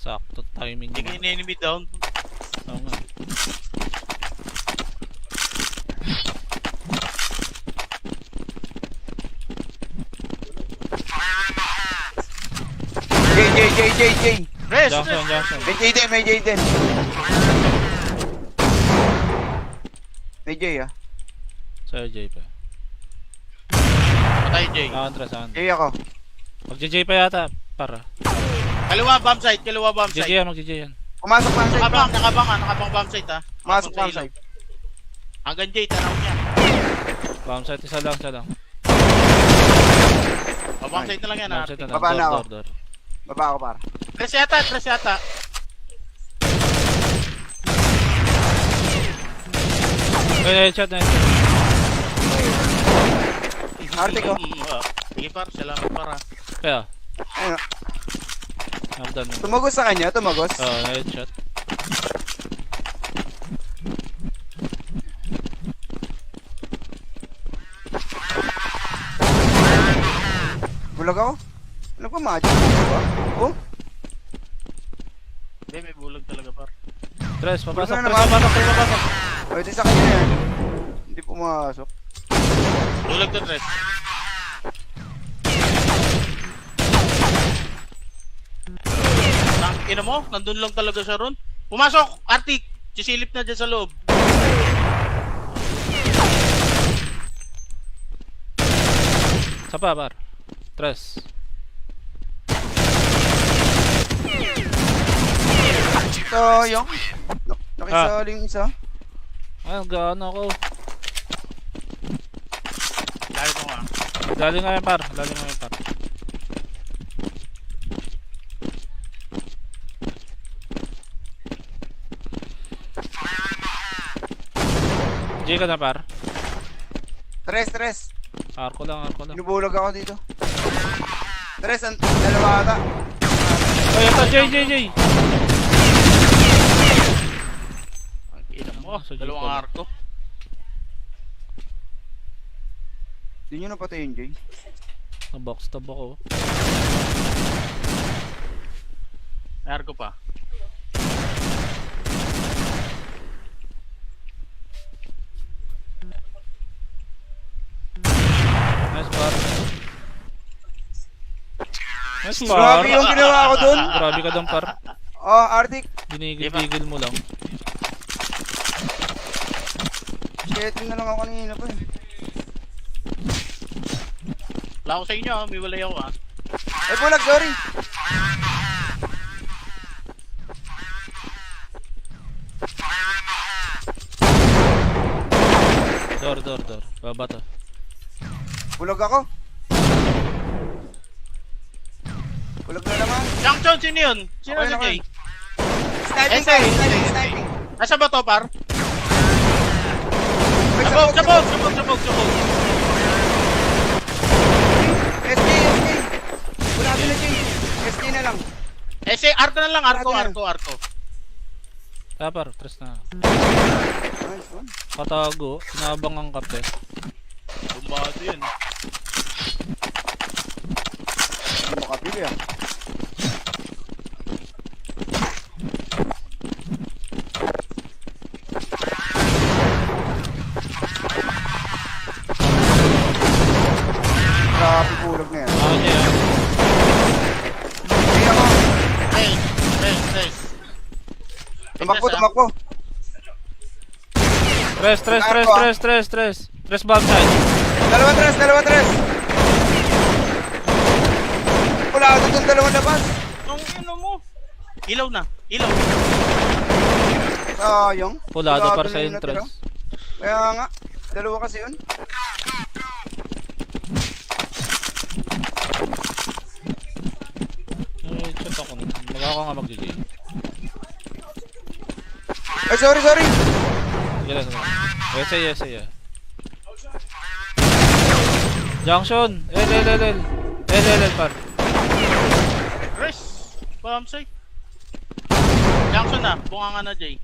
Sakto timing Hindi mo. ka enemy down. Oo nga. J. Rest! Junction, junction. May J din. May J ah. Sa'yo, J pa. Patay, Jay. Atras, atras. J ako. Mag-J pa yata, para. Kaliwa bomb site, kaliwa bomb Mag-J site. yan, mag-J yan. Pumasok pa ang side. Nakabang bomb site ha. Pumasok pa ang Ilaw. side. Hanggang Jay, tanaw niya. Bomb site, isa lang. Bomb site na lang yan ha. Bomb site na lang. Baba na ako. Door. Baba ako para. Tres yata. Headshot na headshot. Arte ko. Sige par, salamat para. Kaya, Ayun. nakadaan mo. Tumagos sa kanya, tumagos. Oo, na-headshot. Bulag ako. Ano pa magic? Oh? Hindi, may bulag talaga par. Tres, papasok, Wala na tres, naman. papasok. O, ito sa kanya yan. Hindi pumasok. Bulag to Tres. Ina mo, nandun lang talaga siya ron. Pumasok, Arctic! Sisilip na dyan sa loob. Sa pa, par. Tres. So, yung. Nakisali yung isa. Ay, gaano ako. Dahil mo nga. Dali nga yan, par. J ka na, par. Tres. Arko lang. Binubulag ako dito. Tres, dalawa ata. Ay, ito, J. Ang ina mo, Sa dalawang Jay arko. Hindi nyo napatay yung J. Na-backstab ako. May arko pa. Nice, par. Nice, par. Grabe yung ginawa ko dun. Grabe ka dun, par. Oh, Arctic. Ginigil-tigil mo lang. Shit, na lang ako kanina pa eh. Wala ako sa inyo ha, may walay ako ha. Ay, bulag, sorry. Door. Baba to. Bulag ako. Bulag na naman. Junction, sino yun? Sino Okay, si okay. Jay? Sniping Ese. sniping. Nasa ba to par? Ay, Sabog! SK. Wala ka na J. SK na lang. Arko na lang, arko. Ah, par. Tres na. Nice one. Katago. Sinabang ang kape. Bumado yun. Hindi mo kapili ah. Grabe bulag na yan. Ah, niya yan. Hindi ako. Tres. Tumakbo. Tres bomb side. Dalawa tres. Wala ka dun dalawang labas. Ang ino mo. Ilaw na. Sayang. Pulado para na sa yun natira. entrance. Kaya nga. Dalawa kasi yun. Ay, shot ako na. Mag-ako nga mag-GG. Ay, sorry. Sige lang. Yes. Junction. L, par. Tres. Bomb site. Junction na. Bunga nga na Jay.